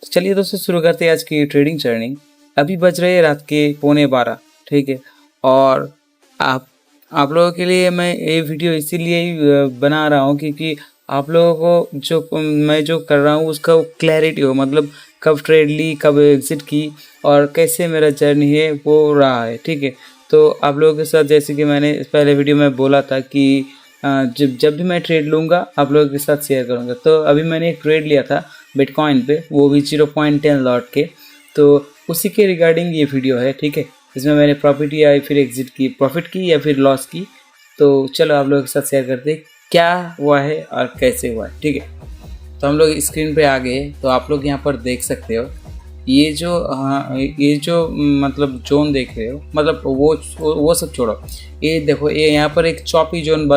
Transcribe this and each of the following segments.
तो चलिए दोस्तों शुरू करते हैं आज की ट्रेडिंग जर्नी। अभी बज रहे हैं रात के 11:15, ठीक है। और आप लोगों के लिए मैं ये वीडियो इसीलिए ही बना रहा हूँ क्योंकि आप लोगों को जो मैं जो कर रहा हूँ उसका क्लैरिटी हो, मतलब कब ट्रेड ली, कब एग्जिट की और कैसे मेरा जर्नी है वो रहा है, ठीक है। तो आप लोगों के साथ जैसे कि मैंने पहले वीडियो में बोला था कि जब भी मैं ट्रेड लूँगा आप लोगों के साथ शेयर करूँगा। तो अभी मैंने एक ट्रेड लिया था बिटकॉइन पे, वो भी 0.10 लॉट के, तो उसी के रिगार्डिंग ये वीडियो है, ठीक है। इसमें मैंने प्रॉफिट या फिर एग्जिट की, प्रॉफिट की या फिर लॉस की। तो चलो आप लोगों के साथ शेयर करते हैं क्या हुआ है और कैसे हुआ है, ठीक है। तो हम लोग स्क्रीन पे आ गए, तो आप लोग यहाँ पर देख सकते हो ये जो मतलब जोन देख रहे हो, मतलब वो सब छोड़ो, ये देखो ये यहाँ पर एक चॉपी जोन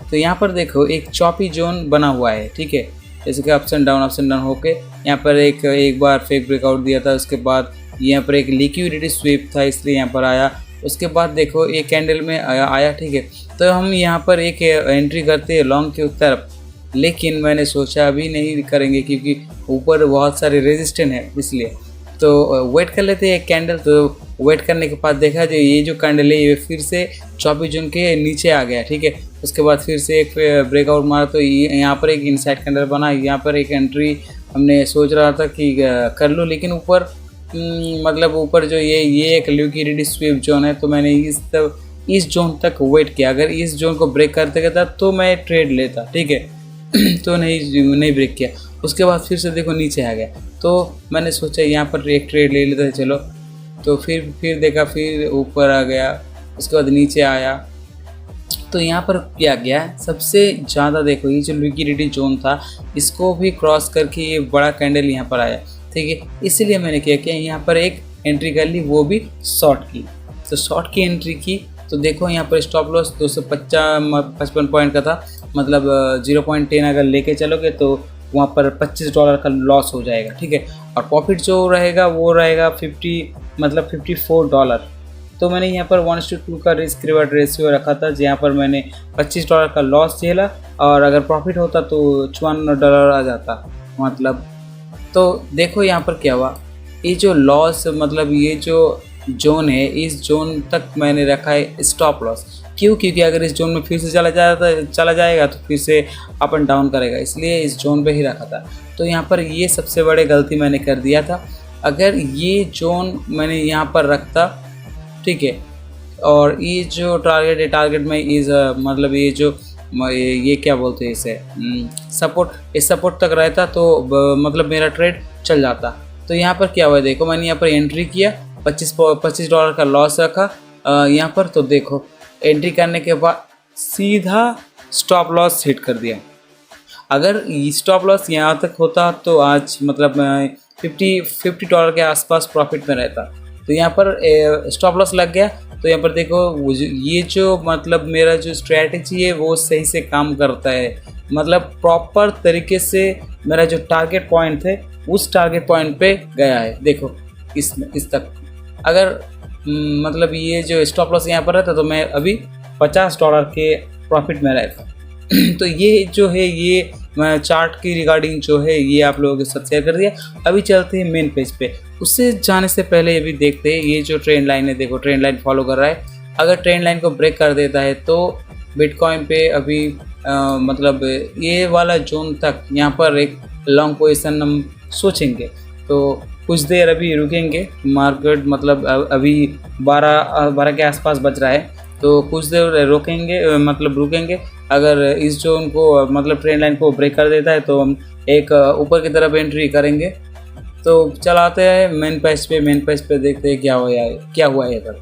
तो यहाँ पर देखो एक चॉपी जोन बना हुआ है, ठीक है। जैसे कि अप्स एंड डाउन होके यहाँ पर एक बार फेक ब्रेकआउट दिया था, उसके बाद यहाँ पर एक लिक्विडिटी स्वीप था इसलिए यहाँ पर आया। उसके बाद देखो एक कैंडल में आया, ठीक है। तो हम यहाँ पर एक एंट्री करते हैं लॉन्ग की तरफ, लेकिन मैंने सोचा अभी नहीं करेंगे क्योंकि ऊपर बहुत सारे रेजिस्टेंट है, इसलिए तो वेट कर लेते हैं एक कैंडल। तो वेट करने के बाद देखा जो ये जो कैंडल है ये फिर से 24 जून के नीचे आ गया, ठीक है। उसके बाद फिर से एक ब्रेकआउट मारा, तो यहाँ पर एक इनसाइड कैंडल बना। यहाँ पर एक एंट्री हमने सोच रहा था कि कर लो, लेकिन ऊपर मतलब ऊपर जो ये एक लिक्विडिटी स्वीप जोन है, तो मैंने इस जोन तक वेट किया। अगर इस जोन को ब्रेक करते गया तो मैं ट्रेड लेता, ठीक है। तो नहीं ब्रेक किया। उसके बाद फिर से देखो नीचे आ गया, तो मैंने सोचा यहाँ पर एक ट्रेड ले लेते हैं, चलो। तो फिर देखा, फिर ऊपर आ गया, उसके बाद नीचे आया। तो यहाँ पर क्या गया सबसे ज़्यादा, देखो ये जो लिक्विडिटी जोन था इसको भी क्रॉस करके ये बड़ा कैंडल यहाँ पर आया, ठीक है। इसीलिए मैंने क्या किया, यहाँ पर एक एंट्री कर ली, वो भी शॉर्ट की। तो शॉर्ट की एंट्री की, तो देखो यहाँ पर स्टॉप लॉस 255 पॉइंट का था, मतलब 0.10 अगर लेके चलोगे तो वहाँ पर $25 का लॉस हो जाएगा, ठीक है। और प्रॉफिट जो रहेगा वो रहेगा 54 डॉलर। तो मैंने यहाँ पर 1:2 का रिस्क रिवार्ड रेशियो रखा था, जहाँ पर मैंने $25 का लॉस झेला और अगर प्रॉफिट होता तो $54 आ जाता, मतलब। तो देखो यहाँ पर क्या हुआ, ये जो लॉस, मतलब ये जो जोन है इस जोन तक मैंने रखा है स्टॉप लॉस। क्यों? क्योंकि अगर इस जोन में फिर से चला जाएगा तो फिर से अप एंड डाउन करेगा, इसलिए इस जोन पे ही रखा था। तो यहाँ पर ये सबसे बड़ी गलती मैंने कर दिया था। अगर ये जोन मैंने यहाँ पर रखता, ठीक है, और ये जो टारगेट है, टारगेट में इस मतलब ये क्या बोलते हैं इसे, सपोर्ट, इस सपोर्ट तक रहता तो मतलब मेरा ट्रेड चल जाता। तो यहाँ पर क्या हुआ, देखो मैंने यहाँ पर एंट्री किया, $25 का लॉस रखा यहाँ पर। तो देखो एंट्री करने के बाद सीधा स्टॉप लॉस हिट कर दिया। अगर स्टॉप लॉस यहाँ तक होता तो आज मतलब $50 के आसपास प्रॉफिट में रहता। तो यहाँ पर स्टॉप लॉस लग गया। तो यहाँ पर देखो ये जो मतलब मेरा जो स्ट्रैटेजी है वो सही से काम करता है, मतलब प्रॉपर तरीके से मेरा जो टारगेट पॉइंट थे उस टारगेट पॉइंट पे गया है। देखो इस तक अगर मतलब ये जो स्टॉप लॉस यहाँ पर रहता तो मैं अभी $50 के प्रॉफिट में रहता। तो ये जो है ये मैं चार्ट की रिगार्डिंग जो है ये आप लोगों के साथ शेयर कर दिया। अभी चलते हैं मेन पेज पे। उससे जाने से पहले अभी देखते हैं ये जो ट्रेंड लाइन है, देखो ट्रेंड लाइन फॉलो कर रहा है। अगर ट्रेंड लाइन को ब्रेक कर देता है तो बिटकॉइन पे अभी मतलब ये वाला जोन तक यहाँ पर एक लॉन्ग पोजीशन हम सोचेंगे। तो कुछ देर अभी रुकेंगे, मार्केट मतलब अभी 12 के आसपास बज रहा है, तो कुछ देर रुकेंगे। अगर इस जोन को मतलब ट्रेंड लाइन को ब्रेक कर देता है तो हम एक ऊपर की तरफ एंट्री करेंगे। तो चलाते हैं मेन पेज पे देखते हैं क्या हुआ है इधर।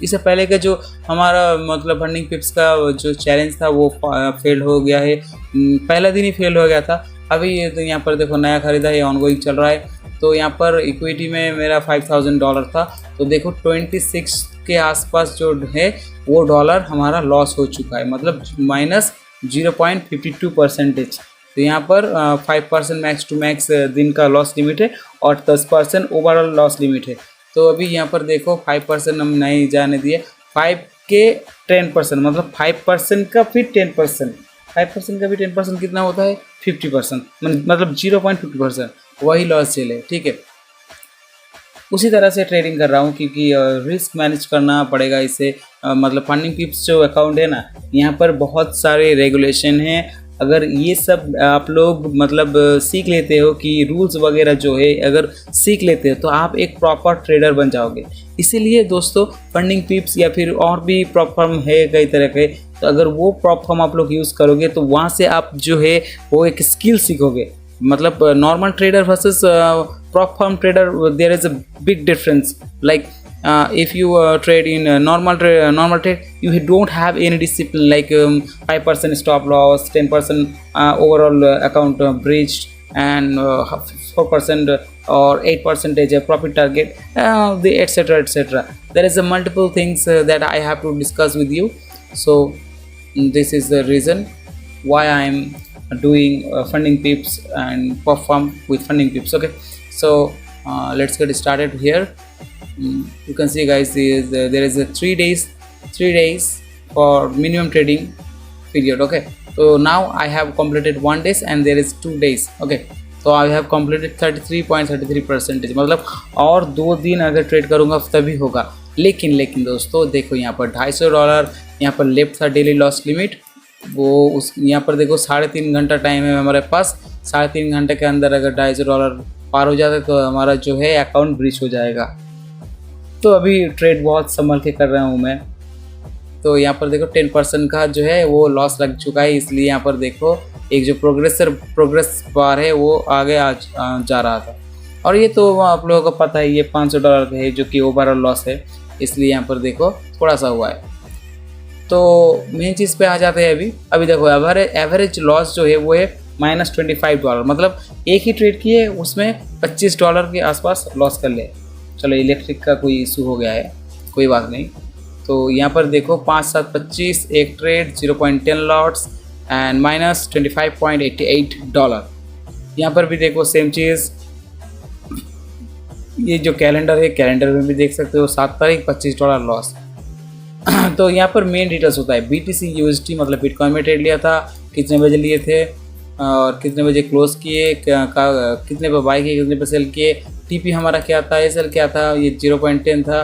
इससे पहले का जो हमारा मतलब फंडिंग पिप्स का जो चैलेंज था वो फेल हो गया है, पहला दिन ही फेल हो गया था। अभी ये तो यहाँ पर देखो नया खरीदा है, ऑनगोइंग चल रहा है। तो यहाँ पर इक्विटी में मेरा $5000 था, तो देखो 26 के आसपास जो है वो डॉलर हमारा लॉस हो चुका है, मतलब -0.52%। तो यहाँ पर 5% मैक्स टू मैक्स दिन का लॉस लिमिट है और 10% ओवरऑल लॉस लिमिट है। तो अभी यहाँ पर देखो 5% हम नहीं जाने दिए, 5 के 10%, मतलब 5% का फिर 10%। 5% का भी 10% कितना होता है 50%, मतलब 0.50% वही लॉस झेले, ठीक है। उसी तरह से ट्रेडिंग कर रहा हूँ क्योंकि रिस्क मैनेज करना पड़ेगा इसे। मतलब फंडिंग पिप्स जो अकाउंट है ना, यहाँ पर बहुत सारे रेगुलेशन हैं। अगर ये सब आप लोग मतलब सीख लेते हो कि रूल्स वगैरह जो है, अगर सीख लेते हो तो आप एक प्रॉपर ट्रेडर बन जाओगे। इसीलिए दोस्तों फंडिंग पिप्स या फिर और भी प्रॉप फर्म है कई तरह के, तो अगर वो प्रॉप फर्म आप लोग यूज़ करोगे तो वहाँ से आप जो है वो एक स्किल सीखोगे। मतलब normal trader versus prop firm trader, there is a big difference. Like if you trade in normal trade, you don't have any discipline, like 5% stop loss, 10% overall account breached, and 4% or 8% profit target, the etc. There is a multiple things that I have to discuss with you. So this is the reason why I am doing funding pips and perform with funding pips. Okay, so let's get started here. You can see guys, there is a 3 days for minimum trading period. Okay, so now I have completed 1 day and there is 2 days. Okay, so I have completed 33.33%, मतलब और 2 दिन अगर trade करूँगा तभी होगा। लेकिन दोस्तों देखो, यहाँ पर $250 यहाँ पर लेफ्ट था डेली लॉस लिमिट। वो उस यहाँ पर देखो 3.5 घंटा टाइम है हमारे पास। 3.5 घंटे के अंदर अगर $250 पार हो जाता है तो हमारा जो है अकाउंट ब्रीच हो जाएगा। तो अभी ट्रेड बहुत संभल के कर रहा हूँ मैं। तो यहाँ पर देखो 10% का जो है वो लॉस लग चुका है, इसलिए यहाँ पर देखो एक जो प्रोग्रेस बार है वो आगे जा रहा था। और ये तो आप लोगों को पता है, ये $500 का है जो कि ओवरऑल लॉस है, इसलिए यहाँ पर देखो थोड़ा सा हुआ है। तो मेन चीज़ पे आ जाते हैं। अभी देखो एवरेज लॉस जो है वो है -$25, मतलब एक ही ट्रेड किए उसमें $25 के आसपास लॉस कर ले। चलो इलेक्ट्रिक का कोई इशू हो गया है, कोई बात नहीं। तो यहाँ पर देखो 5-7-25 एक ट्रेड, 0.10 लॉट्स एंड -$25.88। यहाँ पर भी देखो सेम चीज़। ये जो कैलेंडर है, कैलेंडर में भी देख सकते हो 7 तारीख $25 लॉस। तो यहाँ पर मेन डिटेल्स होता है BTC USD, मतलब बिटकॉइन में ट्रेड लिया था, कितने बजे लिए थे और कितने बजे क्लोज किए, कितने पे बाई किए, कितने पे सेल किए, TP हमारा क्या था, SL क्या था, ये 0.10 था,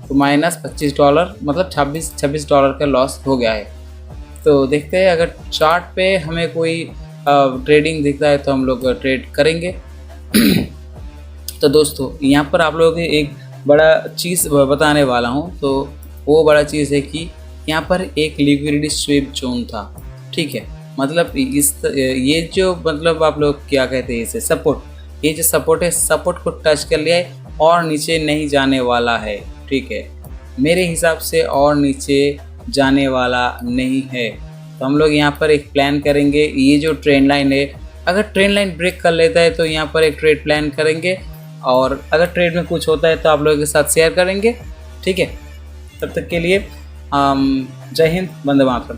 तो -$25 मतलब $26 का लॉस हो गया है। तो देखते हैं अगर चार्ट पे हमें कोई ट्रेडिंग दिखता है तो हम लोग ट्रेड करेंगे। तो दोस्तों यहाँ पर आप लोगों को एक बड़ा चीज़ बताने वाला हूँ। तो वो बड़ा चीज़ है कि यहाँ पर एक लिक्विडिटी स्वीप जोन था, ठीक है। मतलब ये जो मतलब आप लोग क्या कहते हैं इसे, सपोर्ट, ये जो सपोर्ट है, सपोर्ट को टच कर लिया है और नीचे नहीं जाने वाला है, ठीक है। मेरे हिसाब से और नीचे जाने वाला नहीं है। तो हम लोग यहाँ पर एक प्लान करेंगे। ये जो ट्रेंड लाइन है, अगर ट्रेंड लाइन ब्रेक कर लेता है तो यहाँ पर एक ट्रेड प्लान करेंगे, और अगर ट्रेड में कुछ होता है तो आप लोगों के साथ शेयर करेंगे, ठीक है। तब तक के लिए जय हिंद, वंदे मातरम।